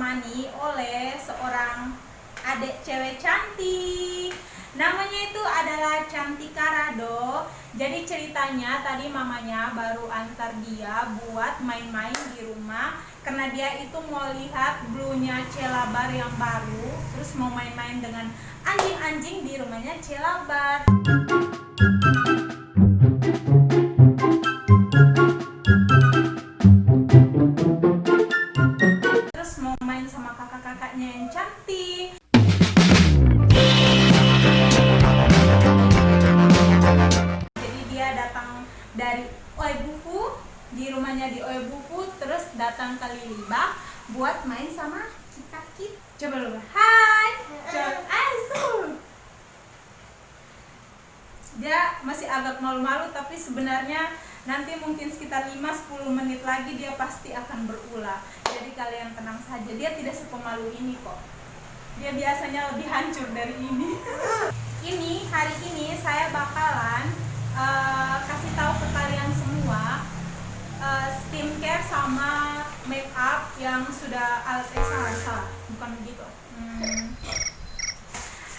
ditemani oleh seorang adik cewek cantik. Namanya itu adalah Cantika Rado. Jadi ceritanya tadi mamanya baru antar dia buat main-main di rumah, karena dia itu mau lihat bluenya Celabar yang baru, terus mau main-main dengan anjing-anjing di rumahnya Celabar. Terus mau main sama kakak-kakaknya yang cantik. Jadi dia datang dari Oebufu, di rumahnya di Oebufu, terus datang ke Lilibak buat main sama kita. Coba lu, hai. Dia masih agak malu-malu, tapi sebenarnya nanti mungkin sekitar 5-10 menit lagi dia pasti akan berulah. Jadi kalian tenang saja, dia tidak sepemalu ini kok. Dia biasanya lebih hancur dari ini. Hari ini saya bakalan kasih tahu ke kalian semua skincare sama make up yang sudah salah, bukan begitu.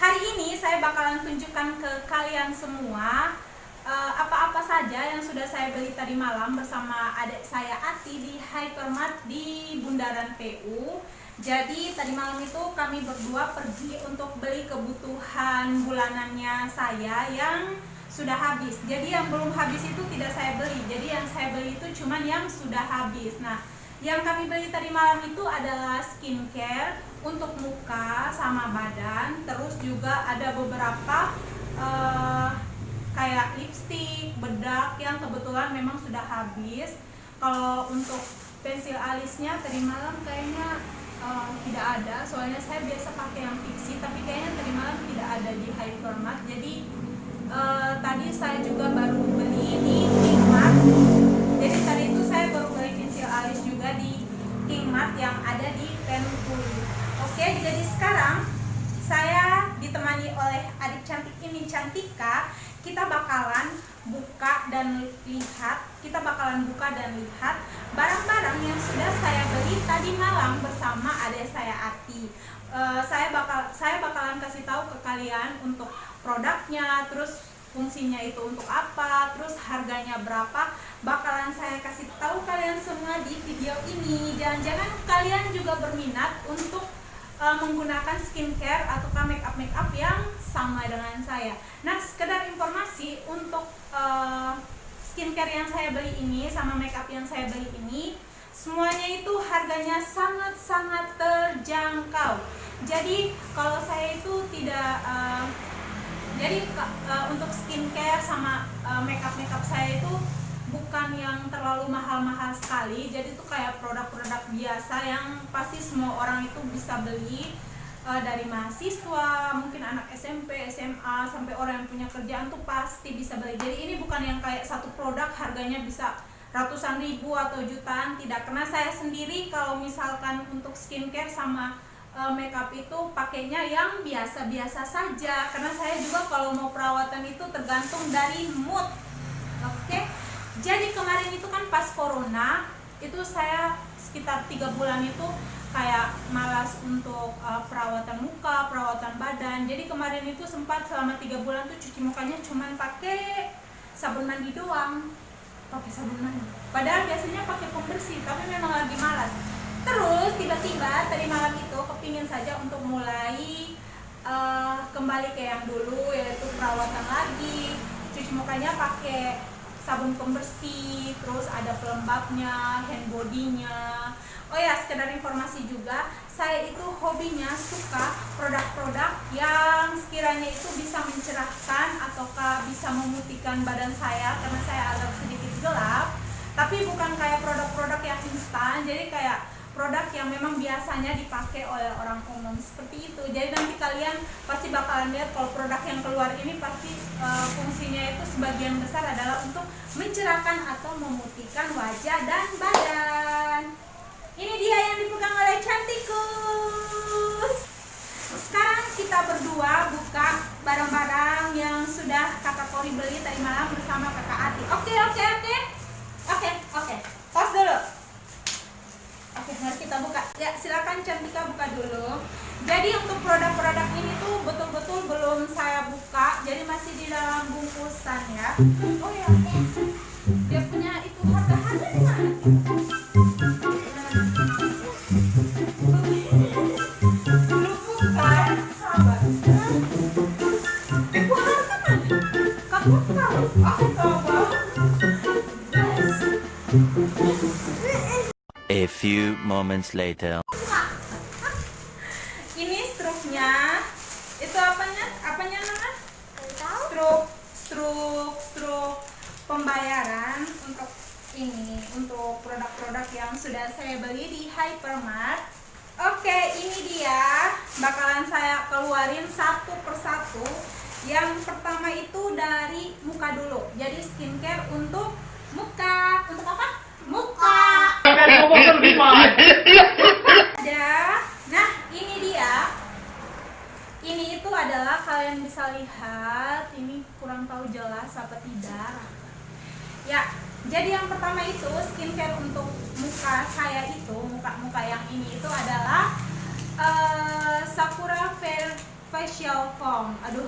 Hari ini saya bakalan tunjukkan ke kalian semua apa-apa saja yang sudah saya beli tadi malam bersama adik saya Ati di Hypermart di Bundaran PU. Jadi tadi malam itu kami berdua pergi untuk beli kebutuhan bulanannya saya yang sudah habis. Jadi yang belum habis itu tidak saya beli. Jadi yang saya beli itu cuman yang sudah habis. Nah, yang kami beli tadi malam itu adalah skincare untuk muka sama badan. Terus juga ada beberapa kayak lipstick, bedak yang kebetulan memang sudah habis. Kalau untuk pensil alisnya tadi malam kayaknya tidak ada, soalnya saya biasa pakai yang Pixi, tapi kayaknya tadi malam tidak ada di Hypermart. Jadi tadi saya juga baru beli di Kingmart. Jadi tadi itu saya baru beli pensil alis juga di Kingmart yang ada di Penumpuli. Oke, jadi sekarang saya ditemani oleh adik cantik ini, Cantika. Kita bakalan buka dan lihat barang-barang yang sudah saya beli tadi malam bersama adik saya Ati. Saya bakalan kasih tahu ke kalian untuk produknya, terus fungsinya itu untuk apa, terus harganya berapa. Bakalan saya kasih tahu kalian semua di video ini. Jangan-jangan kalian juga berminat untuk menggunakan skincare atau make up yang sama dengan saya. Nah, sekedar informasi untuk skincare yang saya beli ini sama make up yang saya beli ini, semuanya itu harganya sangat-sangat terjangkau. Jadi kalau saya itu tidak untuk skincare sama make up saya itu bukan yang terlalu mahal-mahal sekali. Jadi itu kayak produk-produk biasa yang pasti semua orang itu bisa beli, dari mahasiswa, mungkin anak SMP, SMA, sampai orang yang punya kerjaan tuh pasti bisa beli. Jadi ini bukan yang kayak satu produk harganya bisa ratusan ribu atau jutaan, tidak. Karena saya sendiri kalau misalkan untuk skincare sama makeup itu pakainya yang biasa-biasa saja, karena saya juga kalau mau perawatan itu tergantung dari mood. Oke. Jadi kemarin itu kan pas corona, itu saya sekitar 3 bulan itu kayak malas untuk perawatan muka, perawatan badan. Jadi kemarin itu sempat selama 3 bulan tuh cuci mukanya cuman pakai sabun mandi doang. Pakai sabun mandi. Padahal biasanya pakai pembersih, tapi memang lagi malas. Terus tiba-tiba tadi malam itu kepingin saja untuk mulai kembali ke yang dulu, yaitu perawatan lagi. Cuci mukanya pakai sabun pembersih, terus ada pelembabnya, hand body-nya. Oh ya, sekedar informasi juga, saya itu hobinya suka produk-produk yang sekiranya itu bisa mencerahkan ataukah bisa memutihkan badan saya, karena saya agak sedikit gelap. Tapi bukan kayak produk-produk yang instan, jadi kayak produk yang memang biasanya dipakai oleh orang umum seperti itu. Jadi nanti kalian pasti bakalan lihat kalau produk yang keluar ini pasti fungsinya itu sebagian besar adalah untuk mencerahkan atau memutihkan wajah dan badan. Ini dia yang dipegang oleh Cantikus. Sekarang kita berdua buka barang-barang yang sudah kakak Kori beli tadi malam bersama kakak Ati. Oke. Pause dulu. Oke, mari kita buka. Ya, silakan Cantika buka dulu. Jadi untuk produk-produk ini tuh betul-betul belum saya buka, jadi masih di dalam bungkusan ya. Oh ya, dia punya itu harga-harga di mana? Belum buka, sabar. Wah, harga mana? Kamu tahu? Aku tahu. A few moments later. Ini struknya. Itu apanya? Apanya nama? Struk pembayaran untuk ini, untuk produk-produk yang sudah saya beli di Hypermart. Oke, ini dia. Bakalan saya keluarin satu persatu. Yang pertama itu dari muka dulu. Jadi skincare untuk muka. Untuk apa? Muka. Ada. Nah, ini dia. Ini itu adalah, kalian bisa lihat, ini kurang tahu jelas apa tidak. Ya, jadi yang pertama itu skincare untuk muka saya itu, muka yang ini itu adalah Sakura Facial Foam. Aduh,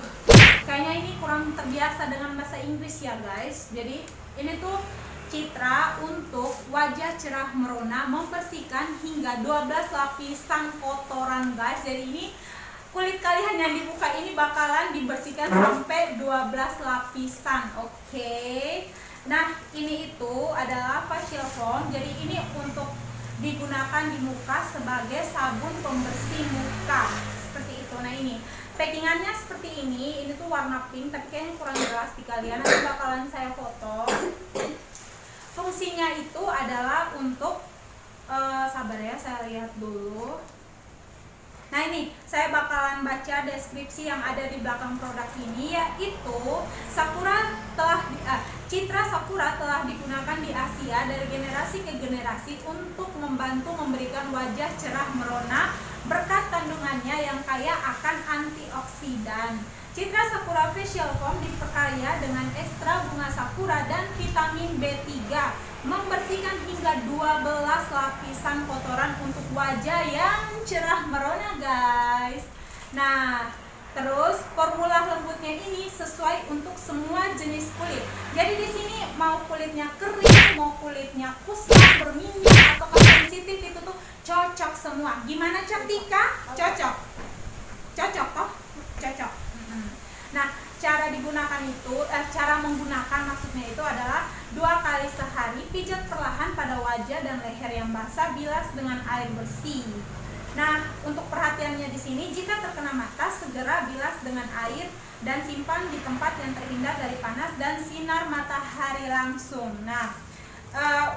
kayaknya ini kurang terbiasa dengan bahasa Inggris ya guys. Jadi ini tuh citra untuk wajah cerah merona, membersihkan hingga 12 lapisan kotoran guys. Jadi ini kulit kalian yang dibuka ini bakalan dibersihkan sampai 12 lapisan. Oke. Nah, ini itu adalah facial foam. Jadi ini untuk digunakan di muka sebagai sabun pembersih muka. Seperti itu. Nah, ini packingannya seperti ini. Ini tuh warna pink, tapi kayaknya kurang jelas di kalian. Nanti bakalan saya foto. Fungsinya itu adalah untuk sabar ya, saya lihat dulu. Nah, ini saya bakalan baca deskripsi yang ada di belakang produk ini, yaitu Citra Sakura telah digunakan di Asia dari generasi ke generasi untuk membantu memberikan wajah cerah merona berkat kandungannya yang kaya akan antioksidan. Citra Sakura Facial Foam diperkaya dengan ekstra bunga sakura dan vitamin B3, membersihkan hingga 12 lapisan kotoran untuk wajah yang cerah merona guys. Nah, terus formula lembutnya ini sesuai untuk semua jenis kulit. Jadi di sini mau kulitnya kering, mau kulitnya kusam, berminyak atau sensitif, itu tuh cocok semua. Gimana Cantika? Cocok. Cocok toh? Cocok. Nah, cara digunakan itu, cara menggunakan maksudnya itu adalah 2 kali sehari, pijat perlahan pada wajah dan leher yang basah, bilas dengan air bersih. Nah, untuk perhatiannya di sini, jika terkena mata, segera bilas dengan air dan simpan di tempat yang terhindar dari panas dan sinar matahari langsung. Nah,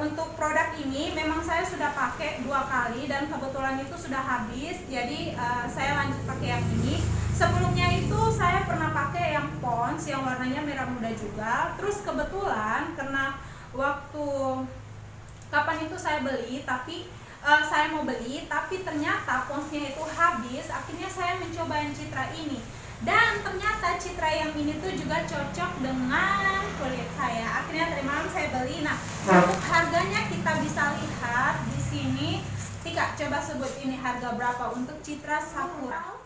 untuk produk ini memang saya sudah pakai 2 kali dan kebetulan itu sudah habis, jadi saya lanjut pakai yang ini. Sebelumnya itu saya pernah pakai yang Pond's yang warnanya merah muda juga. Terus kebetulan karena waktu kapan itu saya beli, tapi saya mau beli, tapi ternyata Pond's-nya itu habis. Akhirnya saya mencoba yang Citra ini. Dan ternyata Citra yang ini tuh juga cocok dengan kulit saya. Akhirnya tadi malam saya beli. Nah, untuk harganya kita bisa lihat di sini. Tika, coba sebut ini harga berapa untuk Citra Sakura.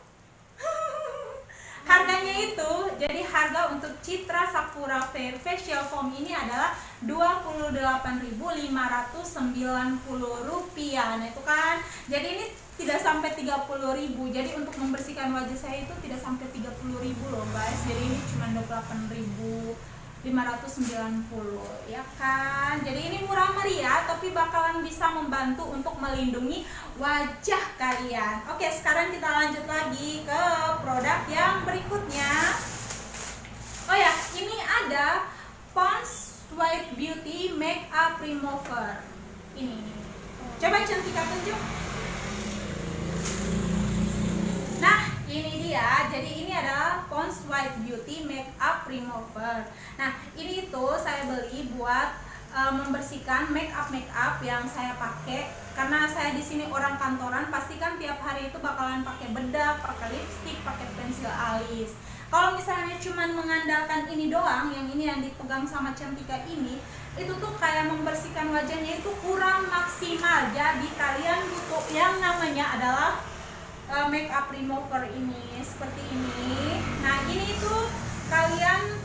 Harganya itu, jadi harga untuk Citra Sakura Facial Foam ini adalah Rp28.590. Nah, itu kan. Jadi ini tidak sampai 30.000. Jadi untuk membersihkan wajah saya itu tidak sampai 30.000 loh guys. Jadi ini cuma 28.590 ya kan. Jadi ini murah meriah tapi bakalan bisa membantu untuk melindungi wajah kalian. Oke, sekarang kita lanjut lagi ke produk yang berikutnya. Oh ya, ini ada Pond's White Beauty Makeup Remover. Ini. Coba Cantika tunjuk. Nah, ini dia. Jadi ini adalah Pond's White Beauty Makeup Remover. Nah, ini itu saya beli buat membersihkan makeup yang saya pakai. Karena saya di sini orang kantoran, pasti kan tiap hari itu bakalan pakai bedak, pakai lipstick, pakai pensil alis. Kalau misalnya cuman mengandalkan ini doang, yang ini yang dipegang sama Cantika ini, itu tuh kayak membersihkan wajahnya itu kurang maksimal. Jadi kalian butuh yang namanya adalah makeup remover ini, seperti ini. Nah ini tuh kalian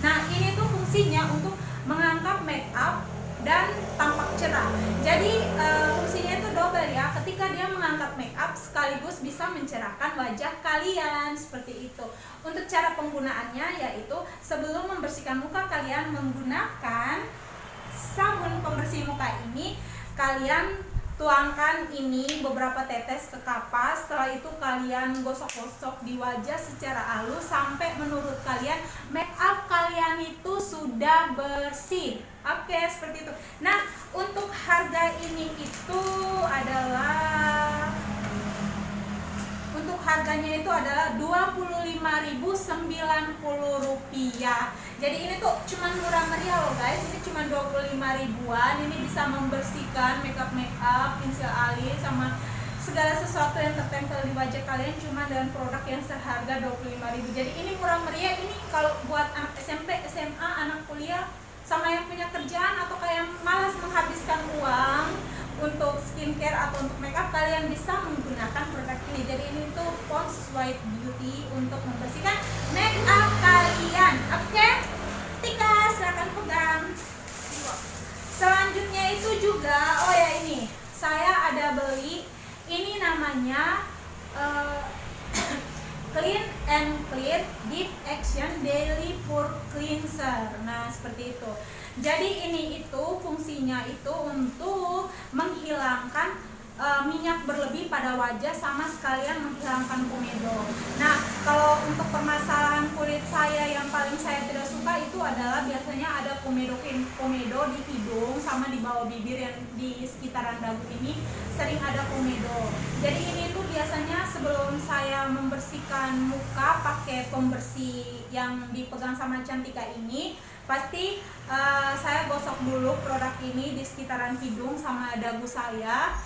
nah ini tuh fungsinya untuk mengangkat makeup dan tampak cerah. Jadi fungsinya itu double ya. Ketika dia mengangkat makeup sekaligus bisa mencerahkan wajah kalian, seperti itu. Untuk cara penggunaannya yaitu sebelum membersihkan muka kalian menggunakan sabun pembersih muka ini, kalian tuangkan ini beberapa tetes ke kapas. Setelah itu kalian gosok-gosok di wajah secara halus sampai menurut kalian make up kalian itu sudah bersih. Oke, seperti itu. Nah, untuk harga ini itu adalah, untuk harganya itu adalah Rp25.090. Jadi ini tuh cuman murah meriah loh guys. Ini cuma 25 ribuan. Ini bisa membersihkan makeup, pensil alis sama segala sesuatu yang tertempel di wajah kalian cuma dengan produk yang seharga 25.000. Jadi ini murah meriah. Ini kalau buat anak SMP, SMA, anak kuliah, sama yang punya kerjaan atau kayak malas menghabiskan uang untuk skincare atau untuk makeup, kalian bisa menggunakan produk ini. Jadi ini tuh Pond's White Beauty untuk membersihkan makeup kalian. Oke, Tika silakan pegang. Selanjutnya itu juga, oh ya ini saya ada beli, ini namanya Clean and Clear Deep Action Daily Pore Cleanser. Nah seperti itu. Jadi ini itu fungsinya itu untuk menghilangkan minyak berlebih pada wajah sama sekalian menghilangkan komedo. Nah kalau untuk permasalahan kulit saya yang paling saya tidak suka itu adalah biasanya ada komedo di hidung sama di bawah bibir, yang di sekitaran dagu ini sering ada komedo. Jadi ini tuh biasanya sebelum saya membersihkan muka pakai pembersih yang dipegang sama Cantika ini, pasti saya gosok dulu produk ini di sekitaran hidung sama dagu saya,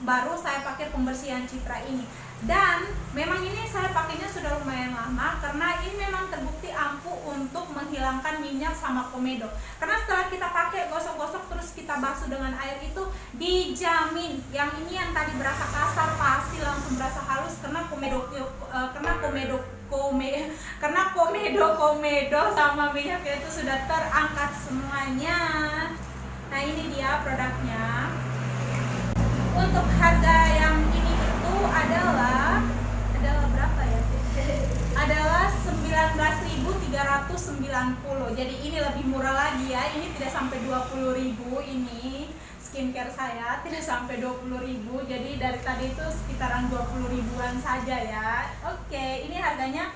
baru saya pakai pembersihan Citra ini. Dan memang ini saya pakainya sudah lumayan lama karena ini memang terbukti ampuh untuk menghilangkan minyak sama komedo. Karena setelah kita pakai gosok-gosok terus kita basuh dengan air itu dijamin yang ini yang tadi berasa kasar pasti langsung berasa halus karena komedo sama minyaknya itu sudah terangkat semuanya. Nah ini dia produknya. Untuk harga yang ini itu adalah berapa ya? Adalah 19.390. Jadi ini lebih murah lagi ya. Ini tidak sampai 20.000 ini. Skincare saya tidak sampai 20.000. Jadi dari tadi itu sekitaran 20 ribuan saja ya. Oke, ini harganya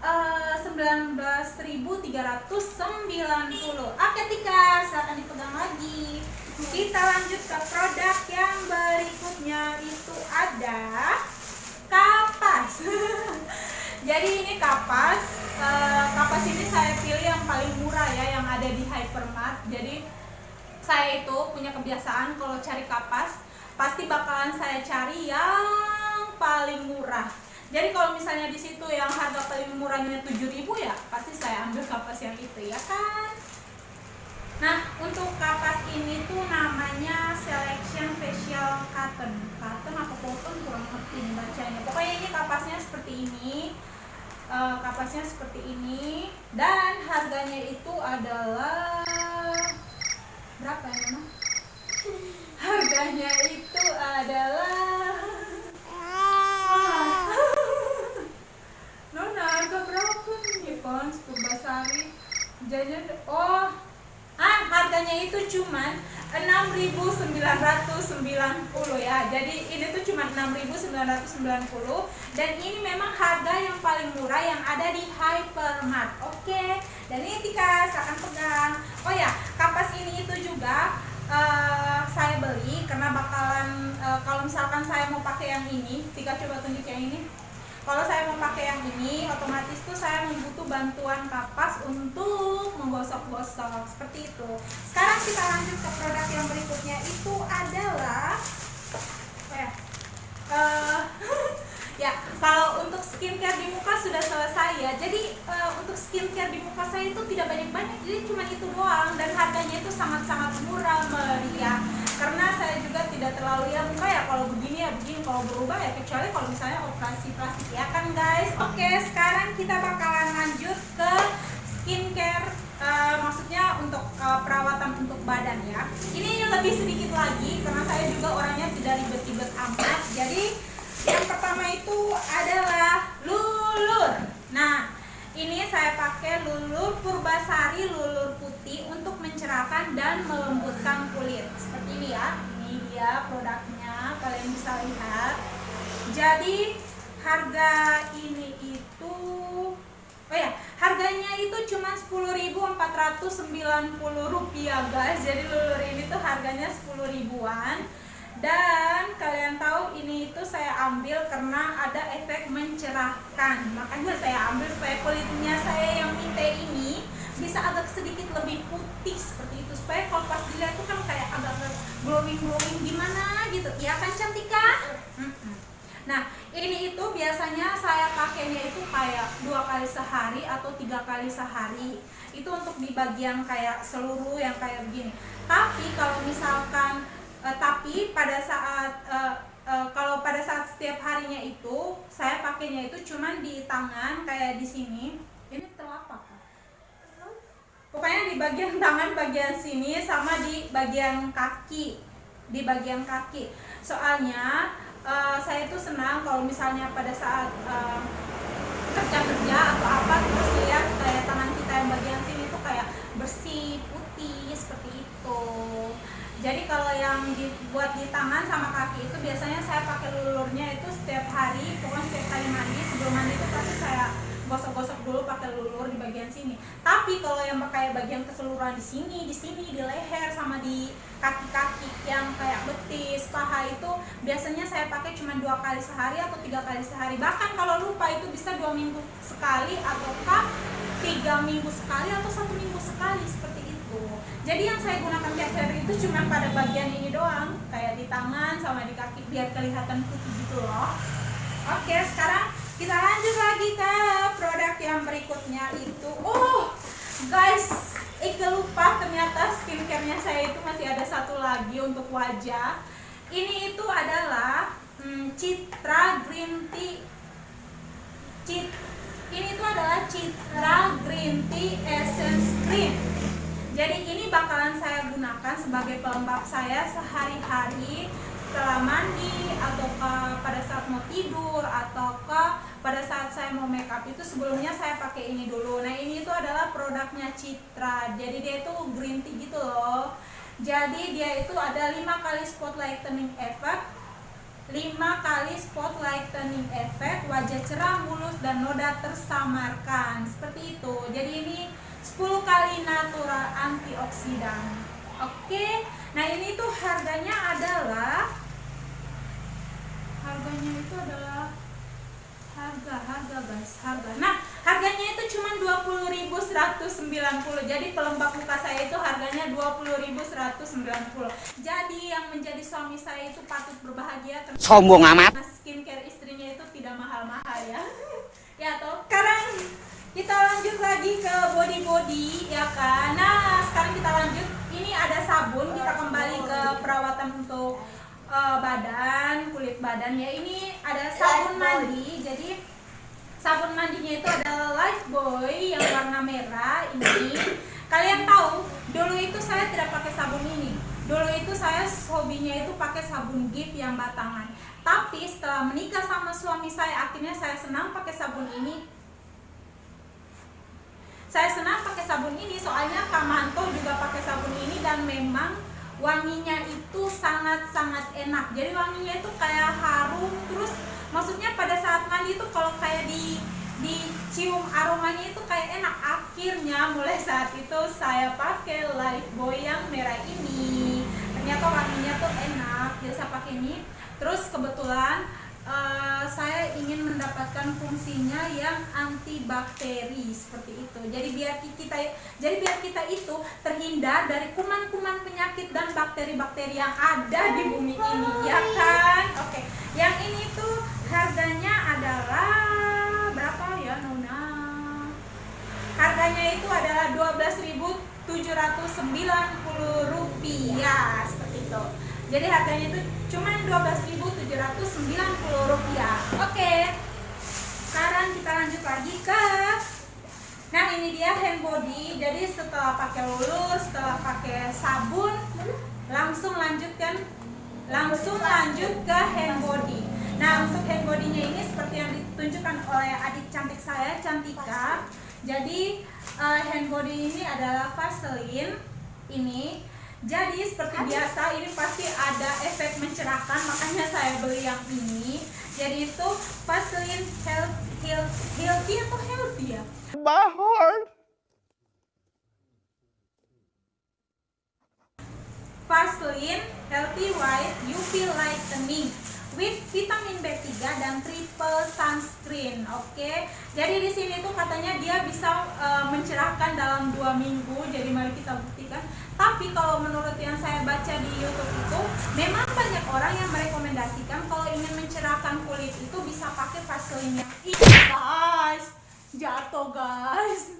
19.390. Oke Tika, silakan dipegang lagi. Kita lanjut ke produk yang berikutnya, itu ada kapas. Jadi ini kapas. Kapas ini saya pilih yang paling murah ya, yang ada di Hypermart. Jadi saya itu punya kebiasaan kalau cari kapas pasti bakalan saya cari yang paling murah. Jadi kalau misalnya di situ yang harga paling murahnya 7.000 ya, pasti saya ambil kapas yang itu ya kan. Nah, untuk kapas ini tuh namanya Selection Facial Cotton. Cotton apa cotton kurang ngerti bacanya. Pokoknya ini kapasnya seperti ini. Kapasnya seperti ini dan harganya itu adalah berapa ya Mama? Harganya itu adalah Nona, harga berapa nih Pons Purbasari? Jajan harganya itu cuman 6.990 ya. Jadi ini tuh cuma 6.990 dan ini memang harga yang paling murah yang ada di Hypermart. Oke. Dan ini Tika silakan pegang. Oh ya, kapas ini itu juga saya beli karena bakalan kalau misalkan saya mau pakai yang ini, Tika coba tunjuk yang ini. Kalau saya mau pakai yang ini, otomatis tuh saya membutuh bantuan kapas untuk menggosok-gosok seperti itu. Sekarang kita lanjut ke produk yang berikutnya, itu adalah Ya, kalau untuk skincare di muka sudah selesai ya. Jadi untuk skincare di muka saya itu tidak banyak-banyak, jadi cuma itu doang, dan harganya itu sangat-sangat murah meriah. Karena saya juga tidak terlalu ya muka ya kalau begini ya begini, kalau berubah ya kecuali kalau misalnya operasi plastik ya kan guys. Oke, sekarang kita bakalan lanjut ke skincare, maksudnya untuk perawatan untuk badan ya. Ini lebih sedikit lagi karena saya juga orangnya tidak ribet-ribet amat. Jadi yang pertama itu adalah lulur. Nah, ini saya pakai lulur Purbasari lulur putih untuk mencerahkan dan melembutkan kulit. Seperti ini ya. Ini dia produknya, kalian bisa lihat. Jadi harga ini itu harganya itu cuma Rp10.490 guys. Jadi lulur ini tuh harganya 10 ribuan. Dan kalian tahu ini itu saya ambil karena ada efek mencerahkan. Makanya saya ambil supaya kulitnya saya yang pite ini bisa agak sedikit lebih putih seperti itu. Supaya kalau pas dilihat tuh kan kayak agak glowing gimana gitu. Ya kan Cantika? Nah, ini itu biasanya saya pakainya itu kayak 2 kali sehari atau 3 kali sehari. Itu untuk di bagian kayak seluruh yang kayak begini. Tapi kalau misalkan pada saat kalau pada saat setiap harinya itu saya pakainya itu cuman di tangan kayak di sini. Ini telapak. Pokoknya di bagian tangan bagian sini sama di bagian kaki. Di bagian kaki. Soalnya saya tuh senang kalau misalnya pada saat kerja atau apa terus lihat kayak tangan kita yang bagian sini tuh kayak bersih, putih seperti itu. Jadi kalau yang dibuat di tangan sama kaki itu biasanya saya pakai lulurnya itu setiap hari, pokoknya setiap kali mandi. Sebelum mandi itu pasti saya gosok-gosok dulu pakai lulur di bagian sini. Tapi kalau yang pakai bagian keseluruhan di sini, di leher sama di kaki-kaki yang kayak betis, paha itu biasanya saya pakai cuma 2 kali sehari atau 3 kali sehari. Bahkan kalau lupa itu bisa 2 minggu sekali ataukah 3 minggu sekali atau 1 minggu sekali seperti itu. Jadi yang saya gunakan tiap hari itu cuma pada bagian ini doang, kayak di tangan sama di kaki biar kelihatan putih gitu loh. Oke, sekarang kita lanjut lagi ke produk yang berikutnya itu. Oh, guys, lupa ternyata skincare-nya saya itu masih ada satu lagi untuk wajah. Ini itu adalah Citra Green Tea. Ini itu adalah Citra Green Tea Essence Cream. Jadi ini bakalan saya gunakan sebagai pelembab saya sehari-hari setelah mandi ataukah pada saat mau tidur ataukah pada saat saya mau make up itu sebelumnya saya pakai ini dulu. Nah, ini itu adalah produknya Citra. Jadi dia itu green tea gitu loh. Jadi dia itu ada 5 kali spot lightening effect, 5 kali spot lightening effect, wajah cerah, mulus dan noda tersamarkan. Seperti itu. Jadi ini 10 kali natural antioksidan. Oke. Nah, ini tuh harganya itu adalah harga guys, harga. Nah, harganya itu cuma 20.190. Jadi pelembab muka saya itu harganya 20.190. Jadi yang menjadi suami saya itu patut berbahagia karena sombong amat. Skincare istrinya itu tidak mahal-mahal ya. Ya toh. Sekarang kita lanjut lagi ke body ya kan. Nah, sekarang kita lanjut. Ini ada sabun, kita kembali ke perawatan untuk badan, kulit badan ya. Ini ada sabun mandi. Jadi sabun mandinya itu adalah Lifebuoy yang warna merah ini. Kalian tahu, dulu itu saya tidak pakai sabun ini. Dulu itu saya hobinya itu pakai sabun Gift yang batangan. Tapi setelah menikah sama suami saya, akhirnya saya senang pakai sabun ini. Saya senang pakai sabun ini soalnya Kak Manto juga pakai sabun ini dan memang wanginya itu sangat-sangat enak. Jadi wanginya itu kayak harum, terus maksudnya pada saat mandi itu kalau kayak dicium aromanya itu kayak enak. Akhirnya mulai saat itu saya pakai Lifebuoy yang merah ini. Ternyata wanginya tuh enak, jadi saya pakai ini. Terus kebetulan saya ingin mendapatkan fungsinya yang antibakteri seperti itu. Jadi biar kita itu terhindar dari kuman-kuman penyakit dan bakteri-bakteri yang ada di bumi ini, ya kan? Oke. Yang ini tuh harganya adalah berapa ya Nona? Harganya itu adalah Rp12.790 seperti itu. Jadi harganya itu cuma Rp12.790. Oke. Sekarang kita lanjut lagi ke, nah ini dia hand body. Jadi setelah pakai lulus, setelah pakai sabun, langsung lanjut ke hand body. Nah, untuk hand bodinya ini seperti yang ditunjukkan oleh adik cantik saya, Cantika. Jadi hand body ini adalah Vaseline ini. Jadi seperti biasa ini pasti ada efek mencerahkan, makanya saya beli yang ini. Jadi itu Vaseline healthy atau healthy ya? Vaseline Healthy White UV Lightening with vitamin B3 dan triple sunscreen. Oke. Jadi di sini tuh katanya dia bisa mencerahkan dalam 2 minggu. Jadi mari kita buktikan. Tapi kalau menurut yang saya baca di YouTube itu, memang banyak orang yang merekomendasikan kalau ingin mencerahkan kulit itu bisa pakai Vaseline yang ini, guys. Jatuh, guys.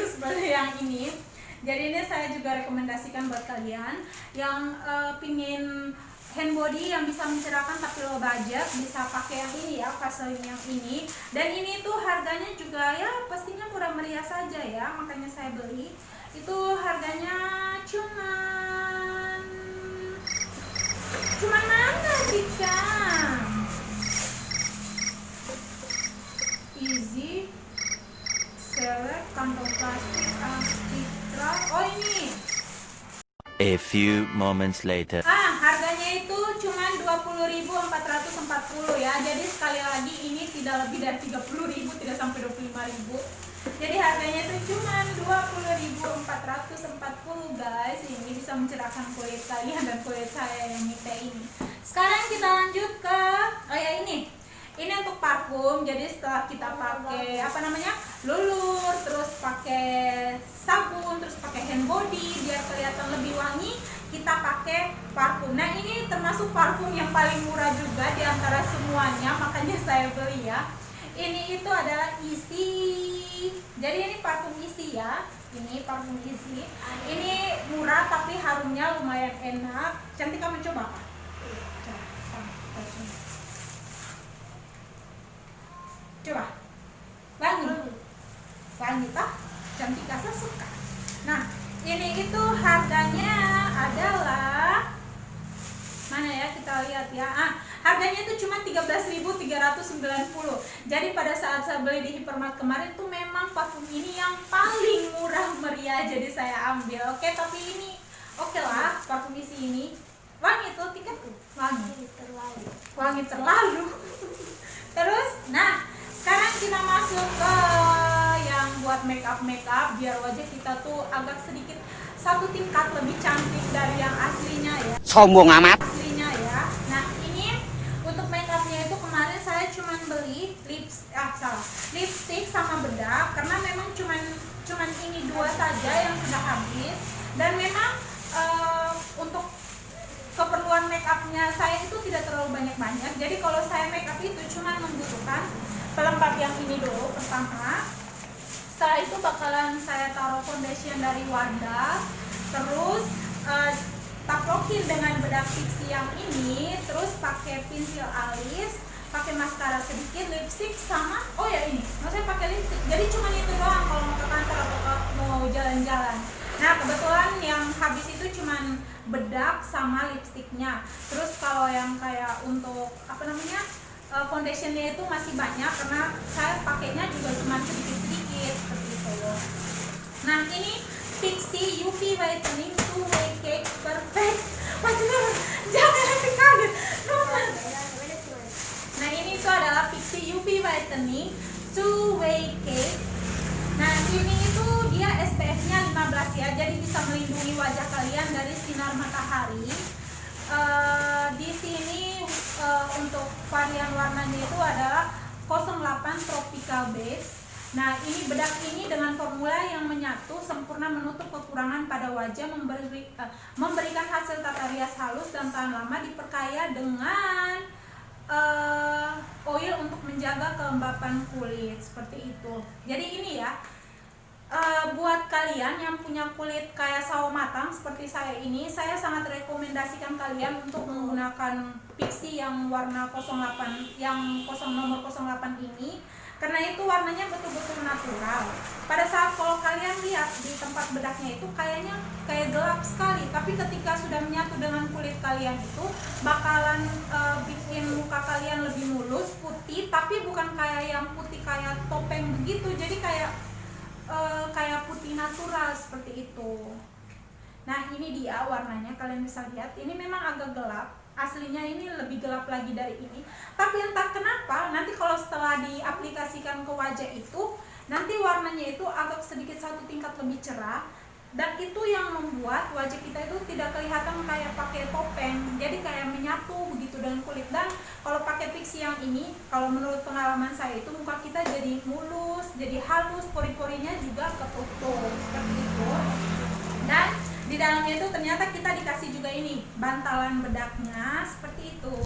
Seperti yang ini. Jadi ini saya juga rekomendasikan buat kalian yang pingin hand body yang bisa mencerahkan tapi low budget, bisa pakai yang ini ya, Vaseline yang ini. Dan ini tuh harganya juga ya pastinya murah meriah saja ya, makanya saya beli. Itu harganya cuman mana Cika? Easy Select kantong plastik Citra. Oh ini. A few moments later. Harganya itu cuma Rp20.440 ya. Jadi sekali lagi ini tidak lebih dari Rp30.000, tidak sampai Rp25.000. Jadi harganya itu cuma Rp20.440 guys. Ini bisa mencerahkan kulit kalian dan kulit saya yang minta ini. Sekarang kita lanjut ke ini. Ini untuk parfum. Jadi setelah kita pakai lulur, terus pakai sabun, terus pakai hand body biar kelihatan lebih wangi, kita pakai parfum. Nah, ini termasuk parfum yang paling murah juga di antara semuanya, makanya saya beli ya. Ini itu adalah Easy. Jadi ini parfum Easy ya. Ini parfum Easy. Ini murah tapi harumnya lumayan enak. Cantik, kamu coba apa? Coba. Wangi toh? Cantik kasar suka. Nah, ini itu harganya adalah mana ya, kita lihat ya. Harganya itu cuma Rp13.390. Jadi pada saat saya beli di Hypermart kemarin tuh memang parfum ini yang paling murah meriah, jadi saya ambil. Oke, tapi ini oke lah, parfum Easy ini. Wangi tuh tiket tuh. Wangi terlalu. Terus, nah, sekarang kita masuk ke yang buat makeup biar wajah kita tuh agak sedikit satu tingkat lebih cantik dari yang aslinya ya. Sombong amat. Aslinya ya. Nah, ini untuk makeupnya itu kemarin saya cuman beli lipstick sama bedak karena memang cuman ini dua saja yang sudah habis. Dan memang untuk keperluan makeupnya saya itu tidak terlalu banyak. Jadi kalau saya makeup itu cuma membutuhkan pelembab yang ini dulu pertama. Setelah itu bakalan saya taruh foundation dari Wardah, terus taplokin dengan bedak fiksi yang ini, terus pakai pensil alis, pakai maskara sedikit, lipstick sama ini maksudnya pakai lipstick. Jadi cuma itu doang kalau mau ke kantor atau mau jalan-jalan. Nah, kebetulan yang habis itu cuma bedak sama lipsticknya. Terus kalau yang kayak untuk foundationnya itu masih banyak karena saya pakainya juga cuma sedikit seperti itu. Nah, ini Pixi UV Whitening 2-Way Cake Perfect. Maksudnya jangan nanti kaget. Nah, ini itu adalah Pixi UV Whitening 2-Way Cake. Nah, ini itu dia SPF-nya 15 ya, jadi bisa melindungi wajah kalian dari sinar matahari. Di sini untuk varian warnanya itu adalah 08 Tropical Base. Nah, ini bedak ini dengan formula yang menyatu sempurna menutup kekurangan pada wajah, memberikan hasil tata rias halus dan tahan lama, diperkaya dengan oil untuk menjaga kelembapan kulit seperti itu. Jadi ini ya, buat kalian yang punya kulit kayak sawo matang seperti saya ini, saya sangat rekomendasikan kalian untuk menggunakan Pixi yang warna 08, yang nomor 08 ini, karena itu warnanya betul-betul natural. Pada saat kalau kalian lihat di tempat bedaknya itu kayaknya kayak gelap sekali, tapi ketika sudah menyatu dengan kulit kalian itu bakalan bikin muka kalian lebih mulus, putih, tapi bukan kayak yang putih kayak topeng begitu, jadi kayak putih natural seperti itu. Nah ini dia warnanya, kalian bisa lihat ini memang agak gelap, aslinya ini lebih gelap lagi dari ini, tapi entah kenapa nanti kalau setelah diaplikasikan ke wajah itu nanti warnanya itu agak sedikit satu tingkat lebih cerah, dan itu yang membuat wajah kita itu tidak kelihatan kayak pakai topeng, jadi kayak menyatu begitu dengan kulit. Dan kalau pakai Pixi yang ini, kalau menurut pengalaman saya itu muka kita jadi mulus, jadi halus, pori-porinya juga ketutup seperti itu. Dan di dalamnya itu ternyata kita dikasih juga ini bantalan bedaknya seperti itu.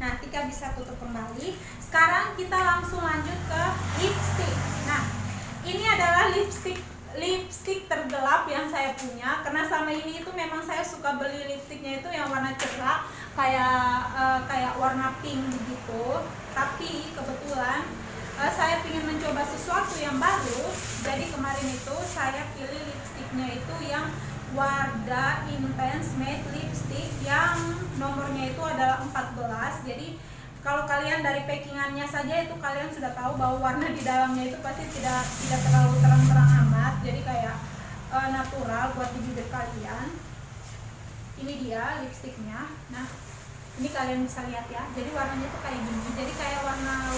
Nah, Tika bisa tutup kembali. Sekarang kita langsung lanjut ke lipstick. Nah, ini adalah lipstick tergelap yang saya punya, karena selama ini itu memang saya suka beli lipstiknya itu yang warna cerah kayak warna pink begitu, tapi kebetulan saya ingin mencoba sesuatu yang baru, jadi kemarin itu saya pilih lipstiknya itu yang Wardah Intense Matte Lipstick yang nomornya itu adalah 14. Jadi kalau kalian dari packingannya saja itu kalian sudah tahu bahwa warna di dalamnya itu pasti tidak terlalu terang-terang amat, jadi kayak natural buat di bibir kalian. Ini dia lipstiknya. Nah, ini kalian bisa lihat ya. Jadi warnanya itu kayak gini. Jadi kayak warna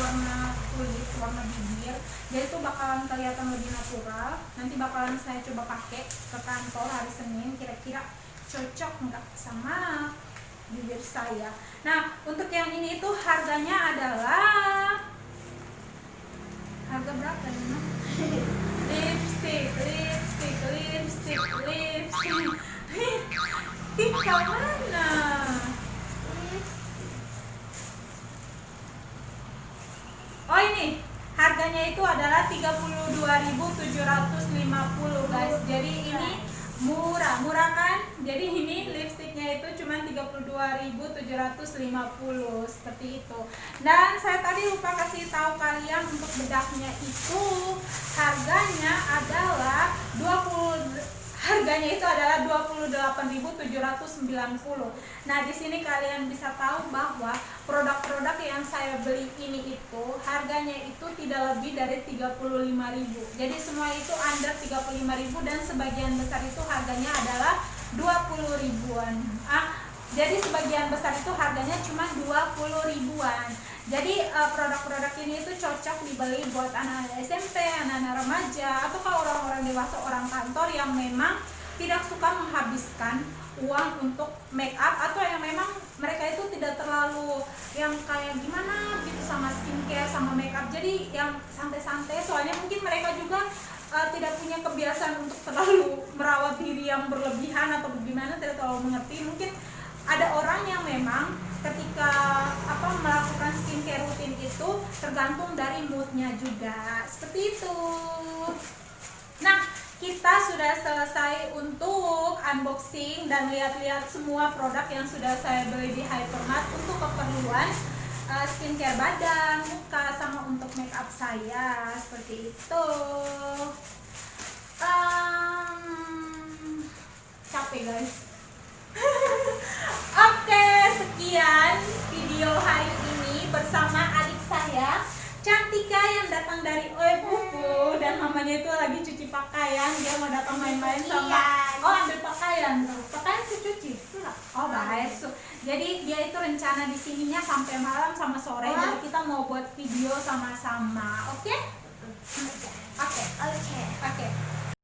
kulit, warna bibir. Jadi itu bakalan kelihatan lebih natural. Nanti bakalan saya coba pakai ke kantor hari Senin. Kira-kira cocok nggak sama bibir saya. Nah, untuk yang ini itu harganya adalah harga berapa nih? Lipstick. Tika mana? Oh ini, harganya itu adalah 32.750 guys. Jadi ini murah kan? Jadi ini lipstiknya itu cuma 32.750 seperti itu. Dan saya tadi lupa kasih tahu kalian untuk bedaknya itu harganya adalah 28.790. Nah, di sini kalian bisa tahu bahwa produk-produk yang saya beli ini itu harganya itu tidak lebih dari 35.000. Jadi semua itu under 35.000 dan sebagian besar itu harganya adalah 20 ribuan. Jadi sebagian besar itu harganya cuma 20 ribuan. Jadi produk-produk ini itu cocok dibeli buat anak-anak SMP, anak-anak remaja, atau kalau orang-orang dewasa, orang kantor yang memang tidak suka menghabiskan uang untuk make up, atau yang memang mereka itu tidak terlalu yang kayak gimana gitu sama skincare, sama make up. Jadi yang santai-santai, soalnya mungkin mereka juga tidak punya kebiasaan untuk terlalu merawat diri yang berlebihan atau bagaimana, tidak terlalu mengerti. Mungkin ada orang yang memang ketika melakukan skincare rutin itu tergantung dari moodnya juga, seperti itu. Nah, kita sudah selesai untuk unboxing dan lihat-lihat semua produk yang sudah saya beli di Hypermart untuk keperluan skincare badan, muka, sama untuk make up saya, seperti itu. Capek guys. Oke, sekian video hari ini bersama adik saya Cantika yang datang dari Oebuku, dan mamanya itu lagi cuci pakaian. Dia mau datang main-main sama ambil pakaian cuci. Oh baik. Jadi dia itu rencana di sininya sampai malam sama sore. Jadi kita mau buat video sama-sama. Oke.